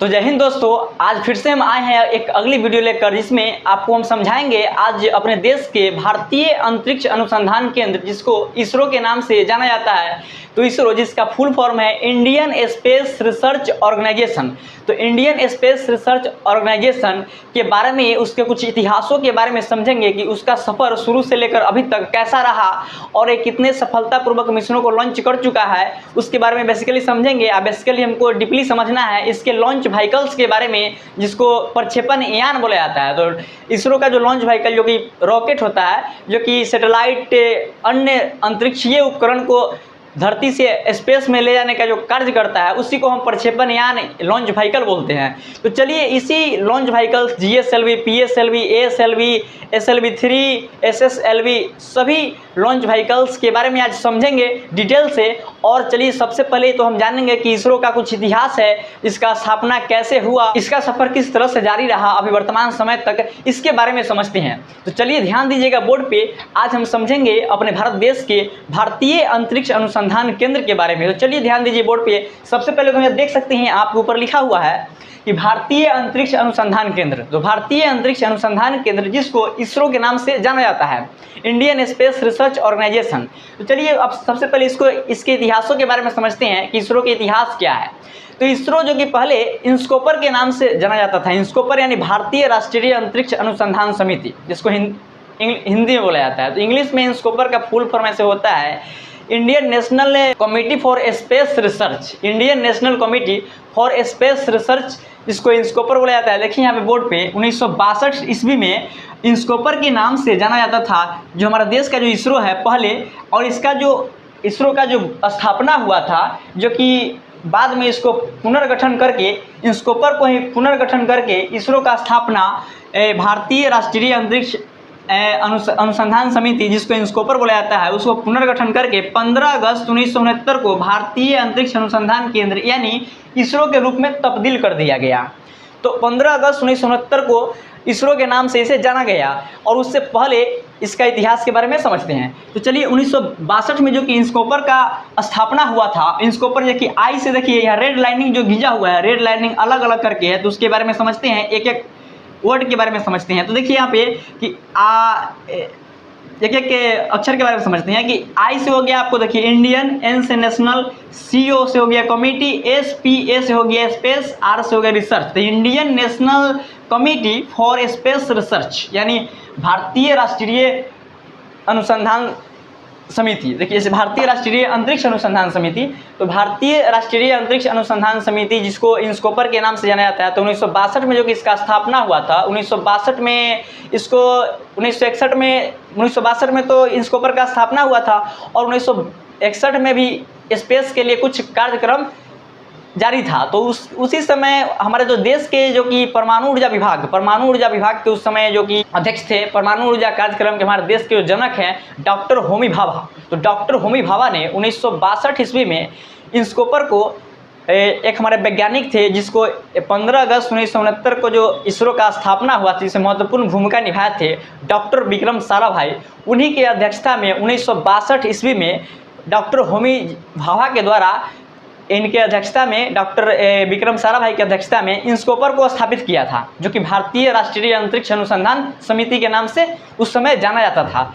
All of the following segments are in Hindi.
तो जय हिंद दोस्तों, आज फिर से हम आए हैं एक अगली वीडियो लेकर, जिसमें आपको हम समझाएंगे आज अपने देश के भारतीय अंतरिक्ष अनुसंधान केंद्र, जिसको इसरो के नाम से जाना जाता है। तो इसरो, जिसका फुल फॉर्म है इंडियन स्पेस रिसर्च ऑर्गेनाइजेशन। तो इंडियन स्पेस रिसर्च ऑर्गेनाइजेशन के बारे में, उसके कुछ इतिहासों के बारे में समझेंगे कि उसका सफ़र शुरू से लेकर अभी तक कैसा रहा और ये कितने सफलतापूर्वक मिशनों को लॉन्च कर चुका है, उसके बारे में बेसिकली समझेंगे। अब बेसिकली हमको डीपली समझना है इसके लॉन्च व्हीकल्स के बारे में, जिसको प्रक्षेपण यान बोला जाता है। तो इसरो का जो लॉन्च व्हीकल, जो कि रॉकेट होता है, जो कि सैटेलाइट अन्य अंतरिक्षीय उपकरण को धरती से स्पेस में ले जाने का जो कार्य करता है, उसी को हम प्रक्षेपण यान लॉन्च व्हीकल बोलते हैं। तो चलिए इसी launch vehicles GSLV, PSLV, ASLV, SLV-3, SSLV सभी लॉन्च व्हीकल्स के बारे में आज समझेंगे डिटेल से। और चलिए सबसे पहले तो हम जानेंगे कि इसरो का कुछ इतिहास है, इसका स्थापना कैसे हुआ, इसका सफ़र किस तरह से जारी रहा अभी वर्तमान समय तक, इसके बारे में समझते हैं। तो चलिए ध्यान दीजिएगा बोर्ड पे, आज हम समझेंगे अपने भारत देश के भारतीय अंतरिक्ष अनुसंधान केंद्र के बारे में। तो चलिए ध्यान दीजिए बोर्ड पे। सबसे पहले तो हम देख सकते हैं, आपके ऊपर लिखा हुआ है कि भारतीय अंतरिक्ष अनुसंधान केंद्र। तो भारतीय अंतरिक्ष अनुसंधान केंद्र, जिसको इसरो के नाम से जाना जाता है, इंडियन स्पेस रिसर्च ऑर्गेनाइजेशन। तो चलिए अब सबसे पहले इसके इतिहासों के बारे में समझते हैं कि इसरो के इतिहास क्या है। तो इसरो, जो कि पहले इंस्कोपर के नाम से जाना जाता था, इंस्कोपर यानी भारतीय राष्ट्रीय अंतरिक्ष अनुसंधान समिति, जिसको हिंदी में बोला जाता है। तो इंग्लिश में इंस्कोपर का फुल फॉर्म ऐसे होता है Indian national committee for space research, Indian national committee for space research, इसको इंस्कोपर बोला जाता है। देखिए यहाँ पे बोर्ड पे 1962 ईस्वी में इंस्कोपर के नाम से जाना जाता था जो हमारा देश का जो इसरो है पहले। और इसका जो इसरो का जो स्थापना हुआ था, जो कि बाद में इसको पुनर्गठन करके, इंस्कोपर को ही पुनर्गठन करके इसरो का स्थापना भारतीय राष्ट्रीय अंतरिक्ष अनुसंधान समिति, जिसको इंस्कोपर बोला जाता है, उसको पुनर्गठन करके 15 अगस्त 1969 को भारतीय अंतरिक्ष अनुसंधान केंद्र यानी इसरो के रूप में तब्दील कर दिया गया। तो 15 अगस्त 1969 को इसरो के नाम से इसे जाना गया। और उससे पहले इसका इतिहास के बारे में समझते हैं। तो चलिए 1962 में जो कि इंस्कोपर का स्थापना हुआ था, इंस्कोपर जो कि आई से, देखिए यहाँ रेड लाइनिंग जो घिंचा हुआ है, रेड लाइनिंग अलग अलग करके है। तो उसके बारे में समझते हैं, एक एक वर्ड के बारे में समझते हैं। तो देखिए यहाँ पे कि एक एक अक्षर के बारे में समझते हैं कि आई से हो गया आपको, देखिए इंडियन, एन से नेशनल, CO से हो गया कमिटी, SPA से हो गया स्पेस, R से हो गया रिसर्च। तो Indian national committee for space research यानी भारतीय राष्ट्रीय अनुसंधान समिति। देखिए जैसे भारतीय राष्ट्रीय अंतरिक्ष अनुसंधान समिति, तो भारतीय राष्ट्रीय अंतरिक्ष अनुसंधान समिति, जिसको इंस्कोपर के नाम से जाना जाता है। तो 1962 में जो कि इसका स्थापना हुआ था, 1962 में इसको 1962 में तो इंस्कोपर का स्थापना हुआ था। और 1961 में भी स्पेस के लिए कुछ कार्यक्रम जारी था। तो उसी समय हमारे जो देश के, जो कि परमाणु ऊर्जा विभाग के उस समय जो कि अध्यक्ष थे परमाणु ऊर्जा कार्यक्रम के, हमारे देश के जो जनक हैं डॉक्टर होमी भाभा। तो डॉक्टर होमी भाभा ने 1962 ईस्वी में इंस्कोपर को, एक हमारे वैज्ञानिक थे जिसको 15 अगस्त 1969 को जो इसरो का स्थापना हुआ था, जिसमें महत्वपूर्ण भूमिका निभाए थे डॉक्टर विक्रम साराभाई, उन्हीं के अध्यक्षता में 1962 ईस्वी में डॉक्टर होमी भाभा के द्वारा, इनके अध्यक्षता में, डॉक्टर विक्रम साराभाई की अध्यक्षता में इंस्कोपर को स्थापित किया था, जो कि भारतीय राष्ट्रीय अंतरिक्ष अनुसंधान समिति के नाम से उस समय जाना जाता था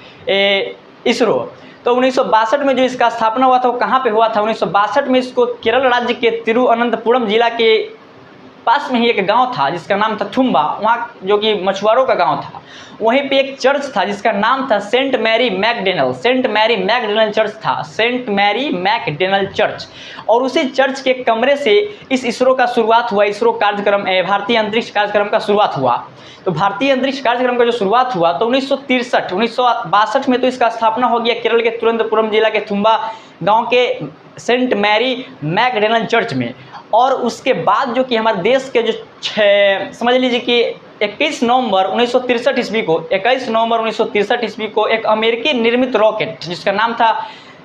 इसरो। तो 1962 में जो इसका स्थापना हुआ था वो कहाँ पे हुआ था? 1962 में इसको केरल राज्य के तिरुवनंतपुरम जिला के पास में ही एक गांव था जिसका नाम था थुम्बा, वहाँ जो कि मछुआरों का गांव था। वहीं पे एक चर्च था जिसका नाम था सेंट मैरी मैकडेनल चर्च था, सेंट मैरी मैकडेनल चर्च। और उसी चर्च के कमरे से इस इसरो का शुरुआत हुआ, इसरो कार्यक्रम, भारतीय अंतरिक्ष कार्यक्रम का शुरुआत हुआ। तो भारतीय अंतरिक्ष कार्यक्रम का जो शुरुआत हुआ तो 1962 में तो इसका स्थापना हो गया केरल के तिरुवनंतपुरम जिला के थुम्बा गाँव के सेंट मैरी मैकडेनल चर्च में। और उसके बाद जो कि हमारे देश के जो समझ लीजिए कि 21 नवंबर 1963 ईस्वी को एक अमेरिकी निर्मित रॉकेट, जिसका नाम था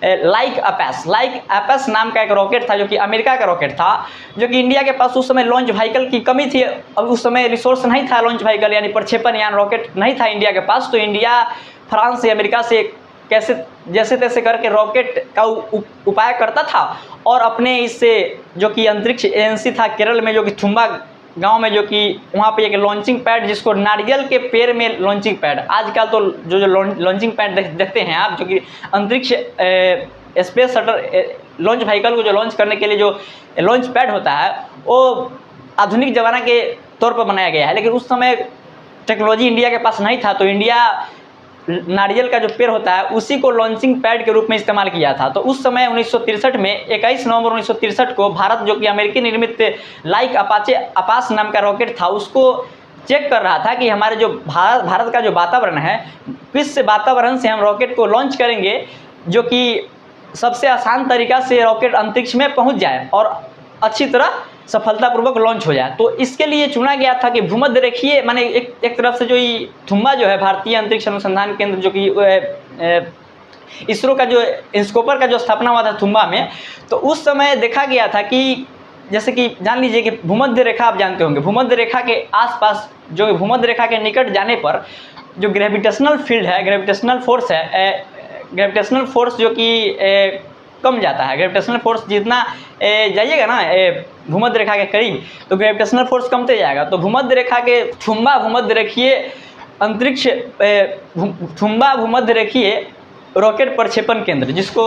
लाइक एपस नाम का एक रॉकेट था, जो कि अमेरिका का रॉकेट था, जो कि इंडिया के पास उस समय लॉन्च व्हीकल की कमी थी। अब उस समय रिसोर्स नहीं था, लॉन्च व्हीकल यानी प्रक्षेपण यान रॉकेट नहीं था इंडिया के पास। तो इंडिया फ्रांस से, अमेरिका से कैसे जैसे तैसे करके रॉकेट का उपाय करता था और अपने इससे जो कि अंतरिक्ष एजेंसी था केरल में, जो कि थुम्बा गांव में जो कि वहाँ पे एक लॉन्चिंग पैड, जिसको नारियल के पेड़ में लॉन्चिंग पैड, आजकल तो जो लॉन्चिंग पैड देखते हैं आप, जो कि अंतरिक्ष स्पेस शटल लॉन्च व्हीकल को जो लॉन्च करने के लिए जो लॉन्च पैड होता है वो आधुनिक ज़माना के तौर पर बनाया गया है। लेकिन उस समय टेक्नोलॉजी इंडिया के पास नहीं था, तो इंडिया नारियल का जो पेड़ होता है उसी को लॉन्चिंग पैड के रूप में इस्तेमाल किया था। तो उस समय 1963 में 21 नवंबर 1963 को भारत जो कि अमेरिकी निर्मित लाइक अपाचे नाम का रॉकेट था, उसको चेक कर रहा था कि हमारे जो भारत का जो वातावरण है, किस वातावरण से हम रॉकेट को लॉन्च करेंगे जो कि सबसे आसान तरीका से रॉकेट अंतरिक्ष में पहुंच जाए और अच्छी तरह सफलतापूर्वक लॉन्च हो जाए। तो इसके लिए चुना गया था कि भूमध्य रेखीय, माने एक तरफ से जो ये थुम्बा जो है भारतीय अंतरिक्ष अनुसंधान केंद्र, जो कि इसरो का जो इंस्कोपर का जो स्थापना हुआ था थुम्बा में, तो उस समय देखा गया था कि जैसे कि जान लीजिए कि भूमध्य रेखा आप जानते होंगे, भूमध्य रेखा के आसपास जो भूमध्य रेखा के निकट जाने पर जो ग्रेविटेशनल फील्ड है, ग्रेविटेशनल फोर्स जो कि कम जाता है। ग्रेविटेशनल फोर्स जितना जाइएगा ना भूमध्य रेखा के करीब, तो ग्रेविटेशनल फोर्स कमते जाएगा। तो भूमध्य रेखा के थुम्बा भूमध्य रेखीय अंतरिक्ष थुम्बा भूमध्य रेखीय रॉकेट प्रक्षेपण केंद्र, जिसको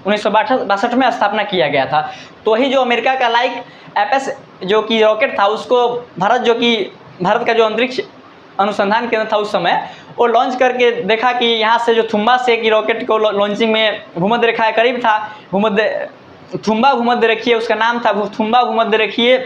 1962 में स्थापना किया गया था। तो ही जो अमेरिका का लाइक एपस जो कि रॉकेट था, उसको भारत का जो अंतरिक्ष अनुसंधान केंद्र था उस समय, वो लॉन्च करके देखा कि यहाँ से जो थुम्बा से कि रॉकेट को लॉन्चिंग में भूमध्य रेखा के करीब था, थुम्बा भूमध्य रेखीय उसका नाम था, थुम्बा भूमध्य रेखीय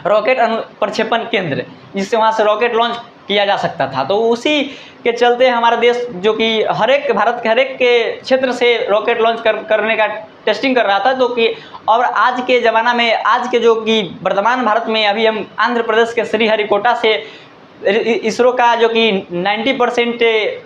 रॉकेट प्रक्षेपण केंद्र, जिससे वहाँ से रॉकेट लॉन्च किया जा सकता था। तो उसी के चलते हमारा देश जो कि भारत के हर एक के क्षेत्र से रॉकेट लॉन्च करने का टेस्टिंग कर रहा था। तो कि और आज के ज़माना में, आज के जो कि वर्तमान भारत में अभी हम आंध्र प्रदेश के श्रीहरिकोटा से इसरो का जो कि 90%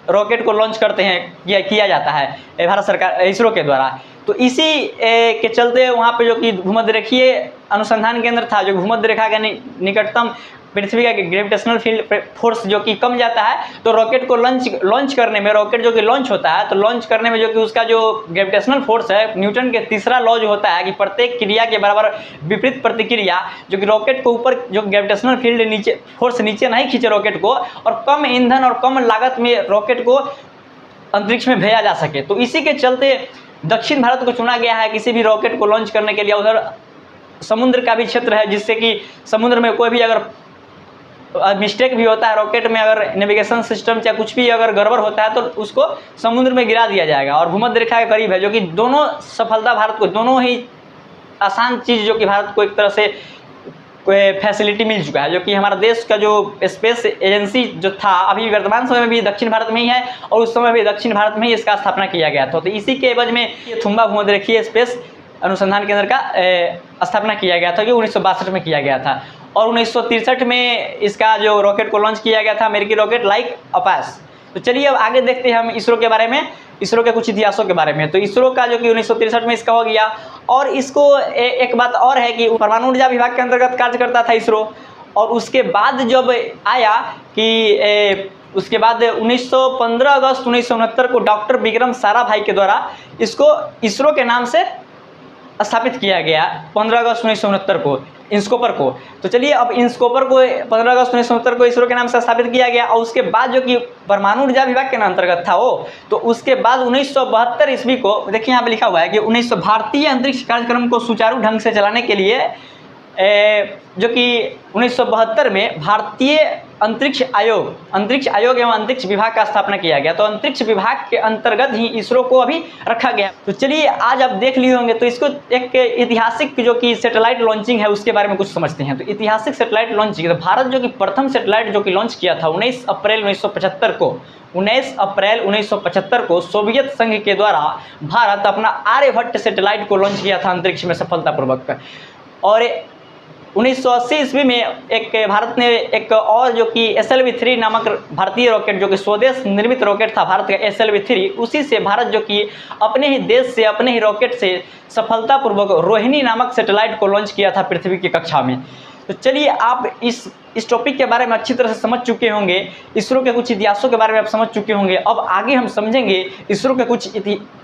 रॉकेट को लॉन्च करते हैं, किया जाता है भारत सरकार इसरो के द्वारा। तो इसी के चलते वहाँ पे जो कि भूमध्य रेखीय अनुसंधान केंद्र था, जो भूमध्य रेखा के निकटतम पृथ्वी का ग्रेविटेशनल फील्ड फोर्स जो कि कम जाता है, तो रॉकेट को लॉन्च करने में, रॉकेट जो कि लॉन्च होता है तो लॉन्च करने में जो कि उसका जो ग्रेविटेशनल फोर्स है, न्यूटन के तीसरा लॉ जो होता है कि प्रत्येक क्रिया के बराबर विपरीत प्रतिक्रिया, जो कि रॉकेट को ऊपर जो ग्रेविटेशनल फील्ड नीचे फोर्स नीचे नहीं खींचे रॉकेट को, और कम ईंधन और कम लागत में रॉकेट को अंतरिक्ष में भेजा जा सके। तो इसी के चलते दक्षिण भारत को चुना गया है किसी भी रॉकेट को लॉन्च करने के लिए। उधर समुद्र का भी क्षेत्र है, जिससे कि समुद्र में कोई भी अगर मिस्टेक भी होता है रॉकेट में, अगर नेविगेशन सिस्टम या कुछ भी अगर गड़बड़ होता है तो उसको समुद्र में गिरा दिया जाएगा। और भूमध्य रेखा के करीब है, जो कि दोनों सफलता भारत को, दोनों ही आसान चीज़ जो कि भारत को एक तरह से फैसिलिटी मिल चुका है। जो कि हमारा देश का जो स्पेस एजेंसी जो था, अभी वर्तमान समय में भी दक्षिण भारत में ही है, और उस समय भी दक्षिण भारत में ही इसका स्थापना किया गया था। तो इसी के एवज में थुम्बा भूमध्य रेखीय स्पेस अनुसंधान केंद्र का स्थापना किया गया था, जो 1962 में किया गया था। और 1963 में इसका जो रॉकेट को लॉन्च किया गया था, अमेरिकी रॉकेट लाइक अपास। तो चलिए अब आगे देखते हैं हम इसरो के बारे में, इसरो के कुछ इतिहासों के बारे में। तो इसरो का जो कि 1963 में इसका हो गया। और इसको एक बात और है कि परमाणु ऊर्जा विभाग के अंतर्गत कार्य करता था इसरो। और उसके बाद जब आया कि उसके बाद 15 अगस्त 1969 को डॉक्टर विक्रम साराभाई के द्वारा इसको इसरो के नाम से स्थापित किया गया, 15 अगस्त 1969 को इंस्कोपर को। तो चलिए अब इंस्कोपर को 15 अगस्त 1969 को इसरो के नाम से स्थापित किया गया। और उसके बाद जो कि परमाणु ऊर्जा विभाग के अंतर्गत था वो, तो उसके बाद 1972 ईस्वी को, देखिए यहाँ पे लिखा हुआ है कि भारतीय अंतरिक्ष कार्यक्रम को सुचारू ढंग से चलाने के लिए जो कि 1972 में भारतीय अंतरिक्ष आयोग एवं अंतरिक्ष विभाग का स्थापना किया गया। तो अंतरिक्ष विभाग के अंतर्गत ही इसरो को अभी रखा गया। तो चलिए आज आप देख लिए होंगे, तो इसको एक ऐतिहासिक जो कि सैटेलाइट लॉन्चिंग है उसके बारे में कुछ समझते हैं। तो ऐतिहासिक सैटेलाइट लॉन्चिंग, तो भारत जो कि प्रथम सैटेलाइट जो कि लॉन्च किया था 19 अप्रैल 1975 को सोवियत संघ के द्वारा भारत अपना आर्यभट्ट सैटेलाइट को लॉन्च किया था अंतरिक्ष में सफलतापूर्वक। और 1980 ईस्वी में भारत ने एक और जो कि SLV-3 नामक भारतीय रॉकेट, जो कि स्वदेश निर्मित रॉकेट था भारत का SLV-3, उसी से भारत जो कि अपने ही देश से, अपने ही रॉकेट से सफलतापूर्वक रोहिणी नामक सैटेलाइट को लॉन्च किया था पृथ्वी की कक्षा में। तो चलिए आप इस इस टॉपिक के बारे में अच्छी तरह से समझ चुके होंगे, इसरो के कुछ इतिहासों के बारे में आप समझ चुके होंगे। अब आगे हम समझेंगे इसरो के कुछ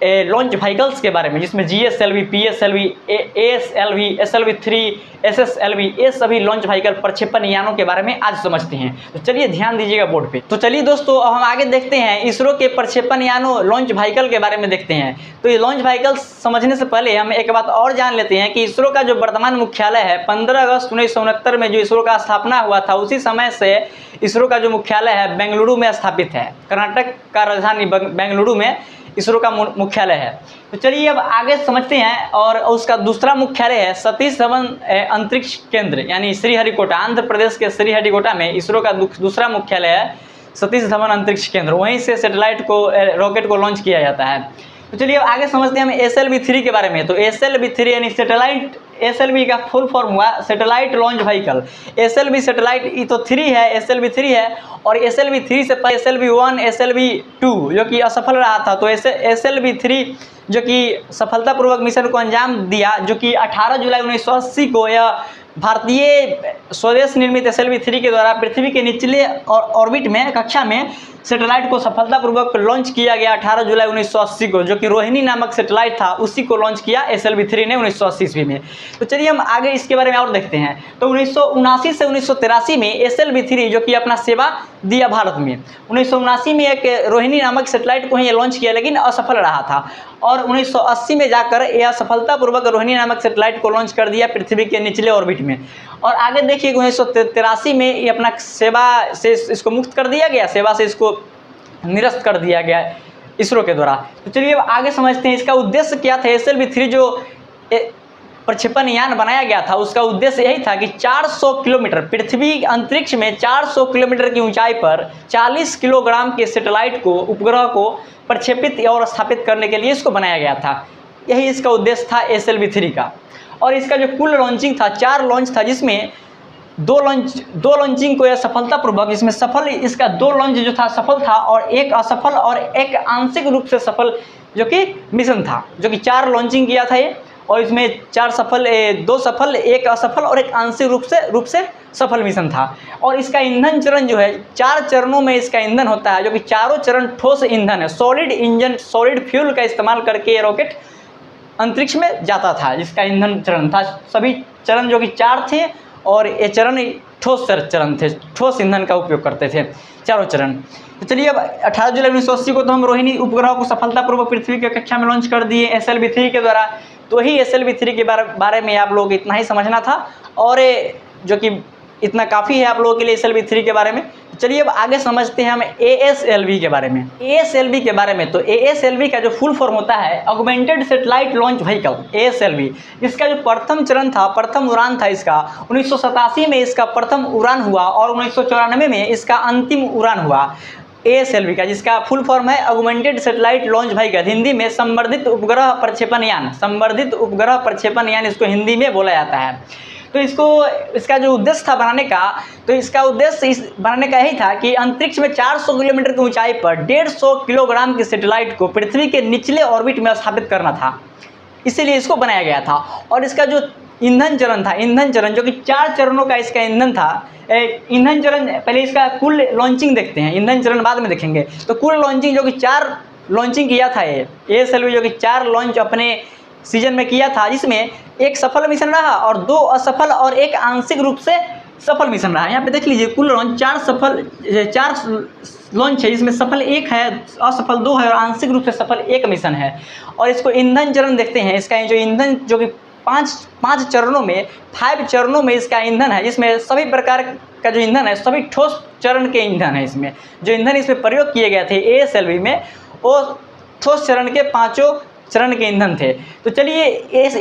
लॉन्च व्हीकल्स के बारे में, जिसमें GSLV, PSLV, ASLV, SLV-3, SSLV, ये सभी लॉन्च व्हीकल प्रक्षेपण यानों के बारे में आज समझते हैं। तो चलिए ध्यान दीजिएगा बोर्ड पे। तो चलिए दोस्तों, अब हम आगे देखते हैं इसरो के प्रक्षेपण यानों लॉन्च व्हीकल के बारे में देखते हैं। तो ये लॉन्च व्हीकल समझने से पहले हम एक बात और जान लेते हैं कि इसरो का जो वर्तमान मुख्यालय है, 15 अगस्त 1969 में जो इसरो का स्थापना हुआ था, उसी समय से इसरो का जो मुख्यालय है बेंगलुरु में स्थापित है। कर्नाटक का राजधानी बेंगलुरु में इसरो का मुख्यालय है। तो चलिए अब आगे समझते हैं। और उसका दूसरा मुख्यालय है सतीश धवन अंतरिक्ष केंद्र, यानी श्रीहरिकोटा, आंध्र प्रदेश के श्रीहरिकोटा में इसरो का दूसरा मुख्यालय है सतीश धवन अंतरिक्ष केंद्र। वहीं से सैटेलाइट को, रॉकेट को लॉन्च किया जाता है। तो चलिए अब आगे समझते हैं हम SLV-3 के बारे में। तो SLV-3 यानी सैटेलाइट, SLV का फुल फॉर्म हुआ satellite launch vehicle. SLV satellite ये तो 3 है, SLV-3 है। और SLV-3 से पहले SLV-1, SLV-2 जो कि असफल रहा था, तो SLV-3 जो कि सफलतापूर्वक मिशन को अंजाम दिया, जो कि 18 जुलाई 1980 को यह भारतीय स्वदेश निर्मित SLV-3 के द्वारा पृथ्वी के निचले ऑर्बिट में, कक्षा में सैटेलाइट को सफलतापूर्वक लॉन्च किया गया 18 जुलाई 1980 को, जो कि रोहिणी नामक सैटेलाइट था, उसी को लॉन्च किया SLV-3 ने 1980 ईस्वी में। तो चलिए हम आगे इसके बारे में और देखते हैं। तो 1979 से 1983 में SLV-3 जो कि अपना सेवा दिया भारत में। 1979 में एक रोहिणी नामक सैटेलाइट को ही लॉन्च किया, लेकिन असफल रहा था। और 1980 में जाकर यह सफलतापूर्वक रोहिणी नामक सैटेलाइट को लॉन्च कर दिया पृथ्वी के निचले ऑर्बिट में। और आगे देखिए 1983 में ये अपना सेवा से इसको मुक्त कर दिया गया, सेवा से इसको निरस्त कर दिया गया इसरो के द्वारा। तो चलिए अब आगे समझते हैं इसका उद्देश्य क्या था। SLV-3 जो प्रक्षेपण यान बनाया गया था, उसका उद्देश्य यही था कि 400 किलोमीटर पृथ्वी अंतरिक्ष में 400 किलोमीटर की ऊंचाई पर 40 किलोग्राम के सैटेलाइट को, उपग्रह को प्रक्षेपित और स्थापित करने के लिए इसको बनाया गया था। यही इसका उद्देश्य था SLV-3 का। और इसका जो कुल लॉन्चिंग था, 4 लॉन्च था, जिसमें दो लॉन्चिंग को यह सफलतापूर्वक, इसमें सफल, इसका 2 लॉन्च जो था सफल था और एक असफल और एक आंशिक रूप से सफल जो कि मिशन था, जो कि 4 लॉन्चिंग किया था ये। और इसमें 4 सफल, 2 सफल, 1 असफल और एक आंशिक रूप से सफल मिशन था। और इसका ईंधन चरण जो है, 4 चरणों में इसका ईंधन होता है, जो कि चारों चरण ठोस ईंधन है, सॉलिड इंजन, सॉलिड फ्यूल का इस्तेमाल करके ये रॉकेट अंतरिक्ष में जाता था, जिसका ईंधन चरण था। सभी चरण जो कि 4 थे और ये चरण ठोस चरण थे, ठोस ईंधन का उपयोग करते थे चारों चरण। तो चलिए अब 18 जुलाई 1980 को तो हम रोहिणी उपग्रह को सफलतापूर्वक पृथ्वी की कक्षा में लॉन्च कर दिए SLV-3 के द्वारा। तो ही SLV-3 के बारे में आप लोग इतना ही समझना था, और जो कि इतना काफ़ी है आप लोगों के लिए SLV-3 के बारे में। चलिए अब आगे समझते हैं हम ASLV के बारे में। ASLV के बारे में, तो ASLV का जो फुल फॉर्म होता है augmented satellite launch vehicle, ASLV। इसका जो प्रथम चरण था, प्रथम उड़ान था इसका, 1987 में इसका प्रथम उड़ान हुआ और 1994 में इसका अंतिम उड़ान हुआ ASLV का, जिसका फुल फॉर्म है augmented satellite launch vehicle, Hindi में संवर्धित उपग्रह प्रक्षेपण यान। संवर्धित उपग्रह प्रक्षेपण यान इसको हिंदी में बोला जाता है। तो इसका जो उद्देश्य था बनाने का, तो इसका उद्देश्य इस बनाने का यही था कि अंतरिक्ष में 400 किलोमीटर की ऊंचाई पर 150 किलोग्राम की सैटेलाइट को पृथ्वी के निचले ऑर्बिट में स्थापित करना था, इसीलिए इसको बनाया गया था। और इसका जो ईंधन चरण था, ईंधन चरण जो कि 4 चरणों का इसका ईंधन था। ईंधन चरण पहले इसका कुल लॉन्चिंग देखते हैं, ईंधन चरण बाद में देखेंगे। तो कुल लॉन्चिंग जो कि 4 लॉन्चिंग किया था ये ASLV, जो कि 4 लॉन्च अपने सीजन में किया था, जिसमें एक सफल मिशन रहा और 2 असफल और एक आंशिक रूप से सफल मिशन रहा। यहाँ पे देख लीजिए कुल लॉन्च 4 लॉन्च है, जिसमें सफल 1 है, असफल 2 है और आंशिक रूप से सफल 1 मिशन है। और इसको ईंधन चरण देखते हैं। इसका जो ईंधन जो कि 5 चरणों में, 5 चरणों में इसका ईंधन है, जिसमें सभी प्रकार का जो ईंधन है सभी ठोस चरण के ईंधन है। इसमें जो ईंधन इसमें प्रयोग किए गए थे ASLV में, वो ठोस चरण के 5 चरण के ईंधन थे। तो चलिए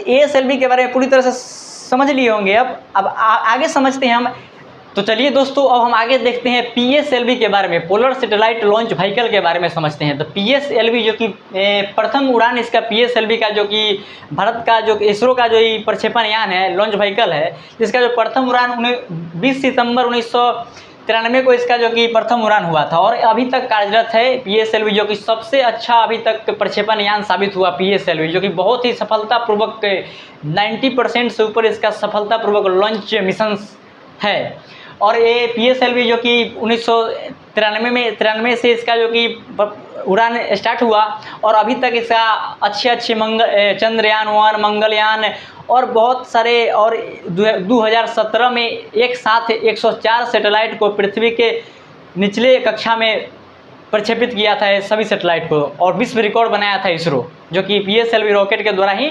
ASLV के बारे में पूरी तरह से समझ लिए होंगे। अब आगे समझते हैं हम। तो चलिए दोस्तों, अब हम आगे देखते हैं PSLV के बारे में, पोलर सैटेलाइट लॉन्च व्हीकल के बारे में समझते हैं। तो PSLV जो कि प्रथम उड़ान इसका PSLV का, जो कि भारत का जो इसरो का जो ये प्रक्षेपण यान है, लॉन्च व्हीकल है, जिसका जो प्रथम उड़ान 20 सितंबर 1993 को इसका जो कि प्रथम उड़ान हुआ था और अभी तक कार्यरत है PSLV, जो कि सबसे अच्छा अभी तक प्रक्षेपण यान साबित हुआ PSLV, जो कि बहुत ही सफलतापूर्वक 90% से ऊपर इसका सफलतापूर्वक लॉन्च मिशन है। और ये PSLV जो कि 1993 से इसका जो कि उड़ान स्टार्ट हुआ और अभी तक इसका अच्छे चंद्रयान 1, मंगलयान और बहुत सारे, और 2017 में एक साथ 104 सैटेलाइट को पृथ्वी के निचले कक्षा में प्रक्षेपित किया था सभी सैटेलाइट को, और विश्व रिकॉर्ड बनाया था इसरो, जो कि PSLV रॉकेट के द्वारा ही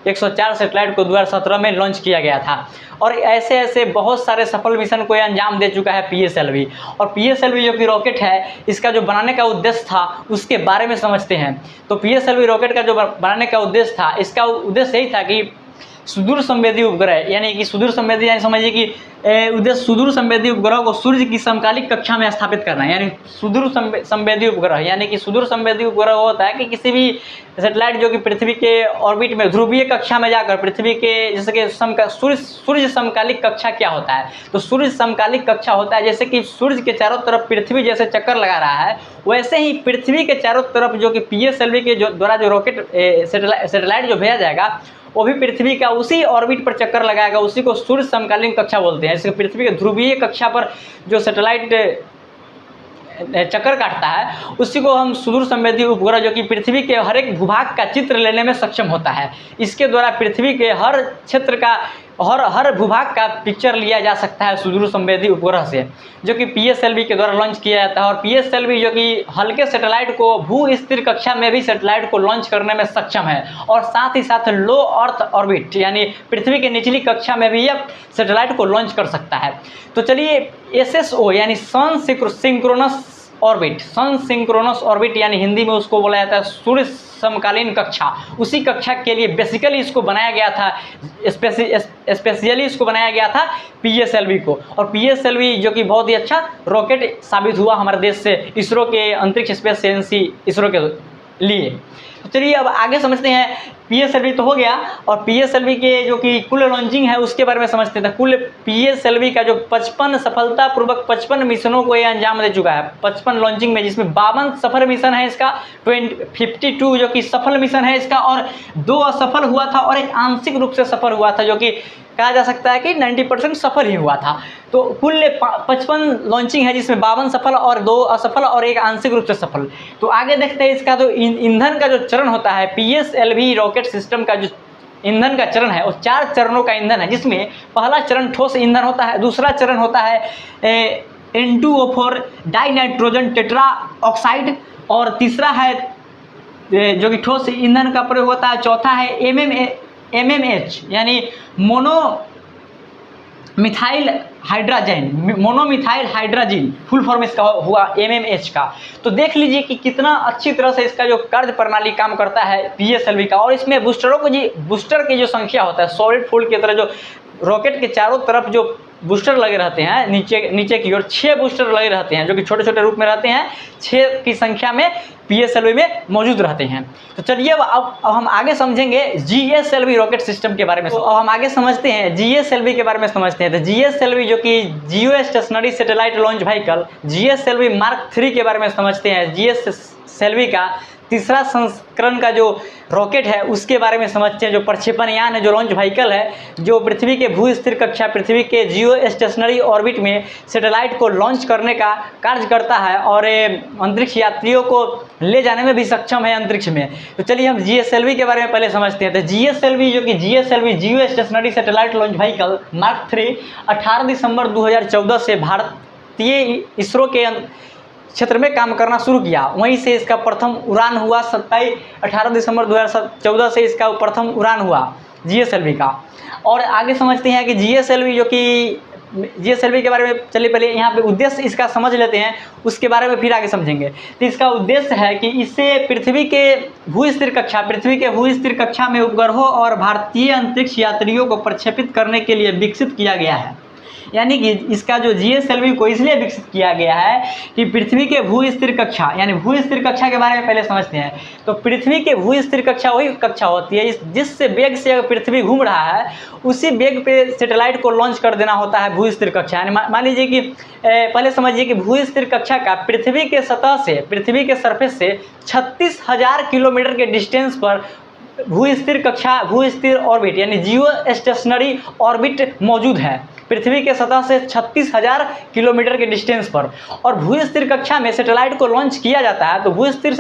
104 सैटेलाइट को 2017 में लॉन्च किया गया था। और ऐसे ऐसे बहुत सारे सफल मिशन को अंजाम दे चुका है PSLV। और PSLV जो कि रॉकेट है, इसका जो बनाने का उद्देश्य था उसके बारे में समझते हैं। तो PSLV रॉकेट का जो बनाने का उद्देश्य था, इसका उद्देश्य यही था कि सुदूर संवेदी उपग्रह, यानी कि सुदूर संवेदी, यानी समझिए कि उद्देश्य सुदूर संवेदी उपग्रह को सूर्य की समकालिक कक्षा में स्थापित करना है। यानी सुदूर संवेदी उपग्रह, यानी कि सुदूर संवेदी उपग्रह होता है कि किसी भी सैटेलाइट जो कि पृथ्वी के ऑर्बिट में ध्रुवीय कक्षा में जाकर पृथ्वी के, जैसे कि सूर्य समकालिक कक्षा क्या होता है, तो सूर्य समकालिक कक्षा होता है जैसे कि सूर्य के चारों तरफ पृथ्वी जैसे चक्कर लगा रहा है, वैसे ही पृथ्वी के चारों तरफ जो कि PSLV के द्वारा जो रॉकेट सैटेलाइट जो भेजा जाएगा, वो भी पृथ्वी का उसी ऑर्बिट पर चक्कर लगाएगा। उसी को सूर्य समकालीन कक्षा बोलते हैं। जैसे पृथ्वी के ध्रुवीय कक्षा पर जो सैटेलाइट चक्कर काटता है, उसी को हम सुदूर संवेदी उपग्रह, जो कि पृथ्वी के हर एक भूभाग का चित्र लेने में सक्षम होता है। इसके द्वारा पृथ्वी के हर क्षेत्र का हर भूभाग का पिक्चर लिया जा सकता है सुदूर संवेदी उपग्रह से, जो कि PSLV के द्वारा लॉन्च किया जाता है। और PSLV जो कि हल्के सैटेलाइट को भू स्थिर कक्षा में भी सैटेलाइट को लॉन्च करने में सक्षम है, और साथ ही साथ लो अर्थ ऑर्बिट, यानी पृथ्वी के निचली कक्षा में भी यह सैटेलाइट को लॉन्च कर सकता है। तो चलिए SSO यानी सन सिंक्रोनस ऑर्बिट, यानी हिंदी में उसको बोला जाता है सूर्य समकालीन कक्षा, उसी कक्षा के लिए बेसिकली इसको बनाया गया था, स्पेशली इसको बनाया गया था PSLV को। और PSLV जो कि बहुत ही अच्छा रॉकेट साबित हुआ हमारे देश से, इसरो के अंतरिक्ष स्पेस एजेंसी इसरो के लिए। तो चलिए अब आगे समझते हैं। PSLV तो हो गया, और PSLV के जो कि कुल लॉन्चिंग है उसके बारे में समझते हैं। कुल PSLV का जो 55 सफलतापूर्वक 55 मिशनों को ये अंजाम दे चुका है, 55 लॉन्चिंग में, जिसमें 52 सफल मिशन है इसका, 52 जो कि सफल मिशन है इसका, और 2 असफल हुआ था और एक आंशिक रूप से सफल हुआ था, जो कि कहा जा सकता है कि 90% सफल ही हुआ था। तो कुल 55 लॉन्चिंग है, जिसमें 52 सफल और 2 असफल और एक आंशिक रूप से सफल। तो आगे देखते हैं इसका जो ईंधन का जो चरण होता है, PSLV रॉकेट सिस्टम का जो ईंधन का चरण है, वो 4 चरणों का ईंधन है, जिसमें पहला चरण ठोस ईंधन होता है, दूसरा चरण होता है N2O4 die nitrogen tetra oxide, और तीसरा है जो कि ठोस ईंधन का प्रयोग होता है, चौथा है MMH यानी मोनोमिथाइल हाइड्राजिन, फुल फॉर्म इसका हुआ MMH का। तो देख लीजिए कि कितना अच्छी तरह से इसका जो कार्य प्रणाली काम करता है PSLV का। और इसमें बूस्टर की जो संख्या होता है, सॉलिड फ्यूल की तरह जो रॉकेट के चारों तरफ जो बूस्टर लगे रहते हैं, नीचे की ओर 6 बूस्टर लगे रहते हैं, जो कि छोटे छोटे रूप में रहते हैं, 6 की संख्या में PSLV में मौजूद रहते हैं। तो चलिए अब हम आगे समझेंगे GSLV रॉकेट सिस्टम के बारे में। तो अब हम आगे समझते हैं GSLV के बारे में समझते हैं। तो GSLV जो कि जियो stationery satellite launch vehicle, GSLV mark 3 के बारे में समझते हैं। GSLV का तीसरा संस्करण का जो रॉकेट है उसके बारे में समझते हैं। जो प्रक्षेपण यान है, जो लॉन्च व्हीकल है, जो पृथ्वी के भू स्थिर कक्षा, पृथ्वी के जियो स्टेशनरी ऑर्बिट में सैटेलाइट को लॉन्च करने का कार्य करता है और अंतरिक्ष यात्रियों को ले जाने में भी सक्षम है अंतरिक्ष में। तो चलिए हम GSLV के बारे में पहले समझते हैं। तो GSLV जो कि GSLV जियो stationery satellite launch vehicle mark 3 18 दिसंबर 2014 से भारतीय इसरो के क्षेत्र में काम करना शुरू किया। वहीं से इसका प्रथम उड़ान हुआ 18 दिसंबर 2014 से इसका प्रथम उड़ान हुआ GSLV का। और आगे समझते हैं कि GSLV के बारे में चलिए पहले यहाँ पे उद्देश्य इसका समझ लेते हैं, उसके बारे में फिर आगे समझेंगे। तो इसका उद्देश्य है कि इससे पृथ्वी के भू स्थिर कक्षा में उपग्रहों और भारतीय अंतरिक्ष यात्रियों को प्रक्षेपित करने के लिए विकसित किया गया है। यानी कि इसका जो GSLV को इसलिए विकसित किया गया है कि पृथ्वी के भू स्थिर कक्षा, यानी भू स्थिर कक्षा के बारे में पहले समझते हैं। तो पृथ्वी के भू स्थिर कक्षा वही कक्षा होती है जिससे वेग से अगर पृथ्वी घूम रहा है, उसी वेग पे सैटेलाइट को लॉन्च कर देना होता है भू स्थिर कक्षा। यानी मान लीजिए कि पहले समझिए कि भू स्थिर कक्षा का पृथ्वी के सतह से, पृथ्वी के सरफेस से 36,000 किलोमीटर के डिस्टेंस पर भू स्थिर ऑर्बिट यानी जियो स्टेशनरी ऑर्बिट मौजूद है। पृथ्वी के सतह से 36,000 किलोमीटर के डिस्टेंस पर। और भू-स्थिर कक्षा में सैटेलाइट को लॉन्च किया जाता है। तो भू-स्थिर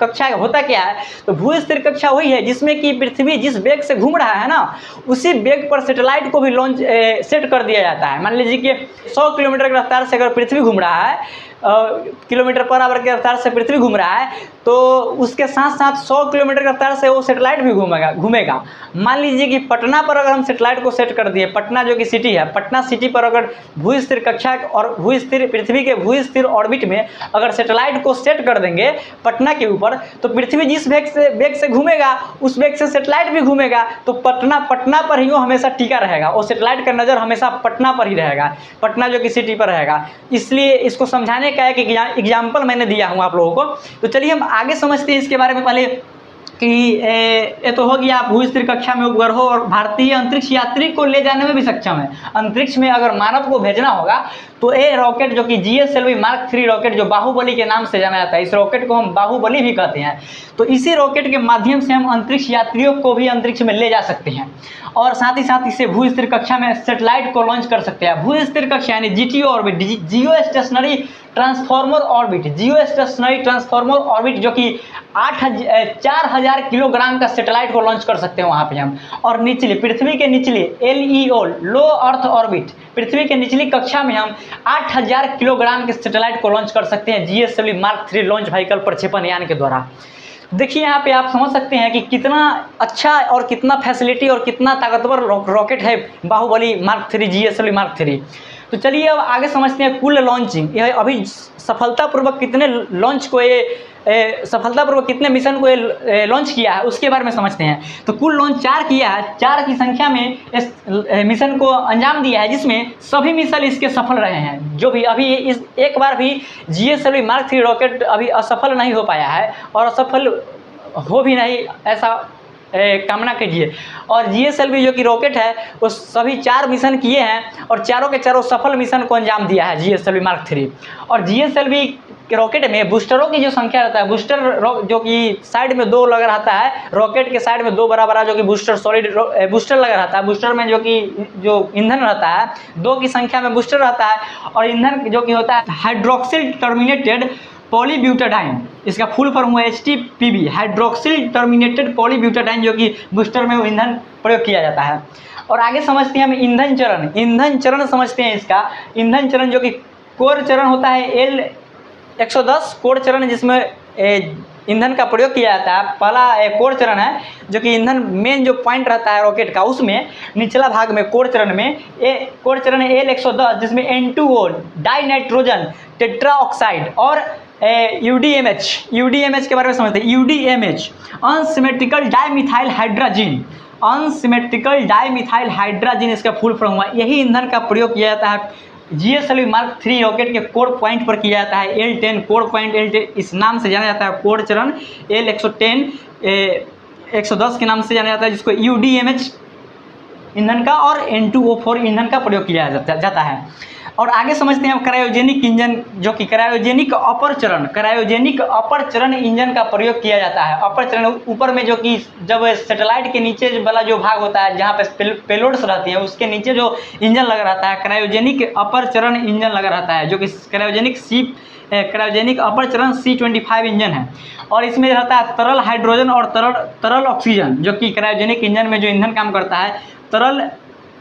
कक्षा होता क्या है? तो भू-स्थिर कक्षा वही है जिसमें कि पृथ्वी जिस वेग से घूम रहा है ना, उसी वेग पर सैटेलाइट को भी लॉन्च सेट कर दिया जाता है। मान लीजिए कि 100 किलोमीटर की रफ्तार से अगर पृथ्वी घूम रहा है, किलोमीटर पर आवर की रफ्तार से पृथ्वी घूम रहा है, तो उसके साथ साथ 100 किलोमीटर की रफ्तार से वो सैटेलाइट भी घूमेगा। मान लीजिए कि पटना पर अगर हम सैटेलाइट को सेट कर दिए, पटना जो कि सिटी है, पटना सिटी पर अगर भू-स्थिर कक्षा और पृथ्वी के भू-स्थिर ऑर्बिट में अगर सैटेलाइट को सेट कर देंगे पटना के ऊपर, तो पृथ्वी जिस वेग से घूमेगा उस वेग से सैटेलाइट भी घूमेगा। तो पटना पर ही वो हमेशा टिका रहेगा, और सैटेलाइट का नज़र हमेशा पटना पर ही रहेगा, पटना जो कि सिटी पर रहेगा। इसलिए इसको समझाने का एक एग्जाम्पल मैंने दिया हूँ आप लोगों को। तो चलिए हम आगे समझते हैं इसके बारे में। पहले कि ये तो हो गया भू-स्थिर कक्षा में उपग्रहों और भारतीय अंतरिक्ष यात्री को ले जाने में भी सक्षम है। अंतरिक्ष में अगर मानव को भेजना होगा तो ये रॉकेट जो कि GSLV Mark 3 रॉकेट, जो बाहुबली के नाम से जाना जाता है, इस रॉकेट को हम बाहुबली भी कहते हैं। तो इसी रॉकेट के माध्यम से हम अंतरिक्ष यात्रियों को भी अंतरिक्ष में ले जा सकते हैं, और साथ ही साथ इसे भू-स्थिर कक्षा में सैटेलाइट को लॉन्च कर सकते हैं। भू-स्थिर कक्षा यानी GTO ऑर्बिट, जियो स्टेशनरी ट्रांसफॉर्मर ऑर्बिट, जियो स्टेशनरी ट्रांसफॉर्मर ऑर्बिट, जो कि 4000 किलोग्राम का सैटेलाइट को लॉन्च कर सकते हैं वहाँ पे हम। और निचली पृथ्वी के निचली LEO, लो अर्थ ऑर्बिट, पृथ्वी के निचली कक्षा में हम 8000 किलोग्राम के सैटेलाइट को लॉन्च कर सकते हैं GSLV Mark 3 लॉन्च व्हीकल प्रक्षेपण यान के द्वारा। देखिए यहाँ पे आप समझ सकते हैं कि कितना अच्छा और कितना फैसिलिटी और कितना ताकतवर रॉकेट है बाहुबली Mark 3, GSLV Mark 3। तो चलिए अब आगे समझते हैं कुल लॉन्चिंग। यह अभी सफलतापूर्वक कितने लॉन्च को सफलतापूर्वक कितने मिशन को लॉन्च किया है उसके बारे में समझते हैं। तो कुल लॉन्च 4 किया है, 4 की संख्या में इस मिशन को अंजाम दिया है, जिसमें सभी मिशन इसके सफल रहे हैं। जो भी अभी इस एक बार भी GSLV Mark 3 रॉकेट अभी असफल नहीं हो पाया है, और असफल हो भी नहीं ऐसा कामना कीजिए। और GSLV जो कि रॉकेट है वो सभी 4 मिशन किए हैं, और चारों के चारों सफल मिशन को अंजाम दिया है GSLV Mark 3। और GSLV के रॉकेट में बूस्टरों की जो संख्या रहता है, बूस्टर जो कि साइड में 2 लगा रहता है, रॉकेट के साइड में 2 बड़ा जो कि बूस्टर सॉलिड बूस्टर लगा रहता है। बूस्टर में जो ईंधन रहता है, 2 की संख्या में बूस्टर रहता है, और ईंधन जो कि होता है हाइड्रोक्सिल टर्मिनेटेड पॉलीब्यूटाडाइन, इसका फुल फॉर्म हुआ HTPB, हाइड्रोक्सिल टर्मिनेटेड पॉलीब्यूटाडाइन, जो कि बूस्टर में वो ईंधन प्रयोग किया जाता है। और आगे समझते हैं हम ईंधन चरण। ईंधन चरण समझते हैं इसका। ईंधन चरण जो कि कोर चरण होता है L110 कोर चरण, जिसमें ईंधन का प्रयोग किया जाता है। पहला कोर चरण है जो कि ईंधन मेन जो पॉइंट रहता है रॉकेट का, उसमें निचला भाग में कोर चरण में कोर चरण है L110, जिसमें N2O die nitrogen tetra oxide और UDMH के बारे में समझते हैं। UDMH unsymmetrical dimethyl hydrogen, unsymmetrical dimethyl hydrogen इसका फुल फॉर्म हुआ। यही ईंधन का प्रयोग किया जाता है GSLV Mark 3 रॉकेट के कोर पॉइंट पर किया जाता है। L10 कोर पॉइंट, L10 इस नाम से जाना जाता है। कोर चरण L110 110 के नाम से जाना जाता है, जिसको UDMH ईंधन का और N2O4 ईंधन का प्रयोग किया जाता है। और आगे समझते हैं हम क्रायोजेनिक इंजन, जो कि क्रायोजेनिक अपर चरण इंजन का प्रयोग किया जाता है। अपर चरण ऊपर में, जो कि जब सैटेलाइट के नीचे वाला जो भाग होता है जहाँ पे पेलोड्स रहती है, उसके नीचे जो इंजन लगा रहता है क्रायोजेनिक अपर चरण इंजन लगा रहता है, जो कि क्रायोजेनिक अपर चरण C25 इंजन है। और इसमें रहता है तरल हाइड्रोजन और तरल ऑक्सीजन, जो कि क्रायोजेनिक इंजन में जो ईंधन काम करता है, तरल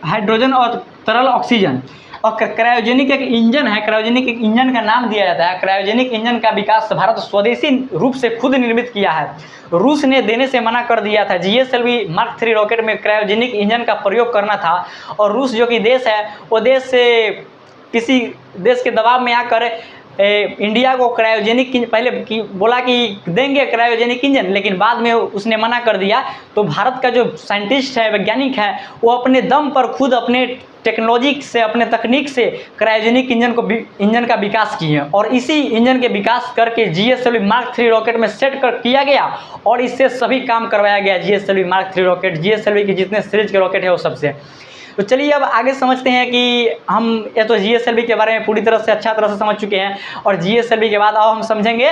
हाइड्रोजन और तरल ऑक्सीजन। और क्रायोजेनिक एक इंजन है, क्रायोजेनिक एक इंजन का नाम दिया जाता है। क्रायोजेनिक इंजन का विकास भारत स्वदेशी रूप से खुद निर्मित किया है। रूस ने देने से मना कर दिया था। GSLV Mark 3 रॉकेट में क्रायोजेनिक इंजन का प्रयोग करना था, और रूस जो कि देश है, वो देश से किसी देश के दबाव में आकर इंडिया को क्रायोजेनिक पहले बोला कि देंगे क्रायोजेनिक इंजन, लेकिन बाद में उसने मना कर दिया। तो भारत का जो साइंटिस्ट है, वैज्ञानिक है, वो अपने दम पर खुद अपने टेक्नोलॉजी से, अपने तकनीक से क्रायोजेनिक इंजन का विकास किए, और इसी इंजन के विकास करके GSLV Mark 3 रॉकेट में सेट किया गया, और इससे सभी काम करवाया गया। GSLV Mark 3 रॉकेट, GSLV के जितने सीरीज के रॉकेट है वो सबसे। तो चलिए अब आगे समझते हैं कि हम ये तो GSLV के बारे में पूरी तरह से अच्छा तरह से समझ चुके हैं, और GSLV के बाद अब हम समझेंगे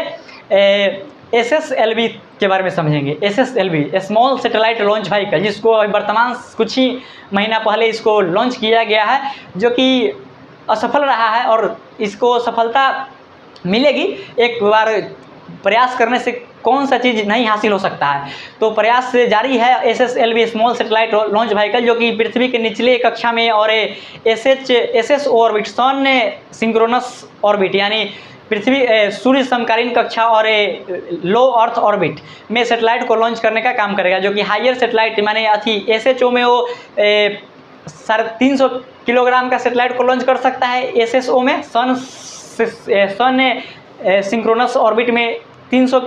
SSLV के बारे में समझेंगे। SSLV small satellite launch vehicle, जिसको वर्तमान कुछ ही महीना पहले इसको लॉन्च किया गया है, जो कि असफल रहा है और इसको सफलता मिलेगी। एक बार प्रयास करने से कौन सा चीज़ नहीं हासिल हो सकता है, तो प्रयास जारी है। SSLV small satellite launch vehicle, जो कि पृथ्वी के निचले कक्षा में और SS ऑर्बिट, सन सिंक्रोनस ऑर्बिट, यानी पृथ्वी सूर्य समकालीन कक्षा और लो अर्थ ऑर्बिट में सेटेलाइट को लॉन्च करने का काम करेगा, जो कि हायर सेटेलाइट माने अथी SHO में वो 350 किलोग्राम का सेटेलाइट को लॉन्च कर सकता है। SSO में सन सिंक्रोनस ऑर्बिट में 300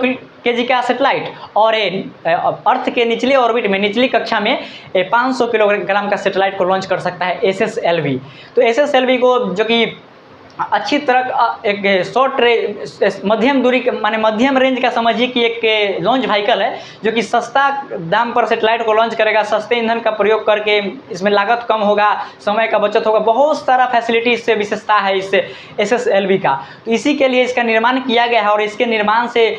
kg का सेटेलाइट, और अर्थ के निचले ऑर्बिट में, निचली कक्षा में 500 किलोग्राम का सेटेलाइट को लॉन्च कर सकता है SSLV। तो SSLV को, जो कि अच्छी तरह एक शॉर्ट मध्यम दूरी माने मध्यम रेंज का समझिए कि एक लॉन्च व्हीकल है, जो कि सस्ता दाम पर सेटेलाइट को लॉन्च करेगा, सस्ते ईंधन का प्रयोग करके, इसमें लागत कम होगा, समय का बचत होगा, बहुत सारा फैसिलिटी इससे विशेषता है इस SSLV का। तो इसी के लिए इसका निर्माण किया गया है, और इसके निर्माण से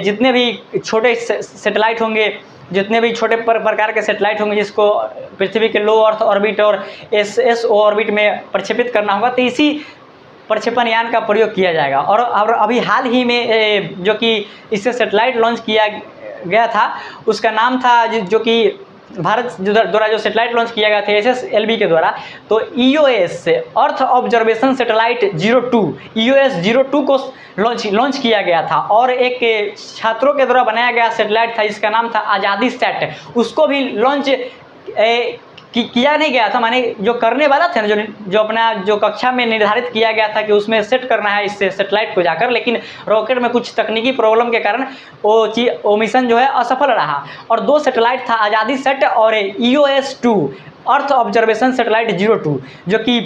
जितने भी छोटे सेटेलाइट होंगे, जितने भी छोटे प्रकार के सेटेलाइट होंगे, जिसको पृथ्वी के लो अर्थ ऑर्बिट और SSO ऑर्बिट में प्रक्षेपित करना होगा, तो इसी प्रक्षेपण यान का प्रयोग किया जाएगा। और अभी हाल ही में जो कि इससे सेटेलाइट लॉन्च किया गया था, उसका नाम था, जो कि भारत द्वारा जो सेटेलाइट लॉन्च किया गया था SSLV के द्वारा, तो EOS earth observation satellite 02 EOS 02 को लॉन्च किया गया था। और एक छात्रों के द्वारा बनाया गया सेटेलाइट था, इसका नाम था आज़ादी सेट, उसको भी लॉन्च किया नहीं गया था, माने जो करने वाला था ना, जो अपना जो कक्षा में निर्धारित किया गया था कि उसमें सेट करना है इस सेटेलाइट को जाकर, लेकिन रॉकेट में कुछ तकनीकी प्रॉब्लम के कारण वो मिशन जो है असफल रहा। और 2 सेटेलाइट था, आज़ादी सेट और EOS 2 अर्थ ऑब्जर्वेशन सैटेलाइट 02, जो कि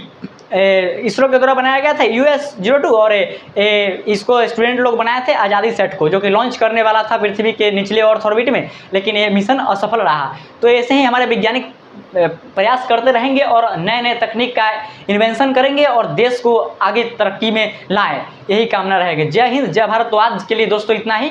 इसरो के द्वारा बनाया गया था EOS 02, और इसको स्टूडेंट लोग बनाए थे आज़ादी सेट को, जो कि लॉन्च करने वाला था पृथ्वी के निचले अर्थ ऑर्बिट में, लेकिन ये मिशन असफल रहा। तो ऐसे ही हमारे वैज्ञानिक प्रयास करते रहेंगे और नए नए तकनीक का इन्वेंशन करेंगे और देश को आगे तरक्की में लाएं, यही कामना रहेगी। जय हिंद, जय भारत। तो आज के लिए दोस्तों इतना ही।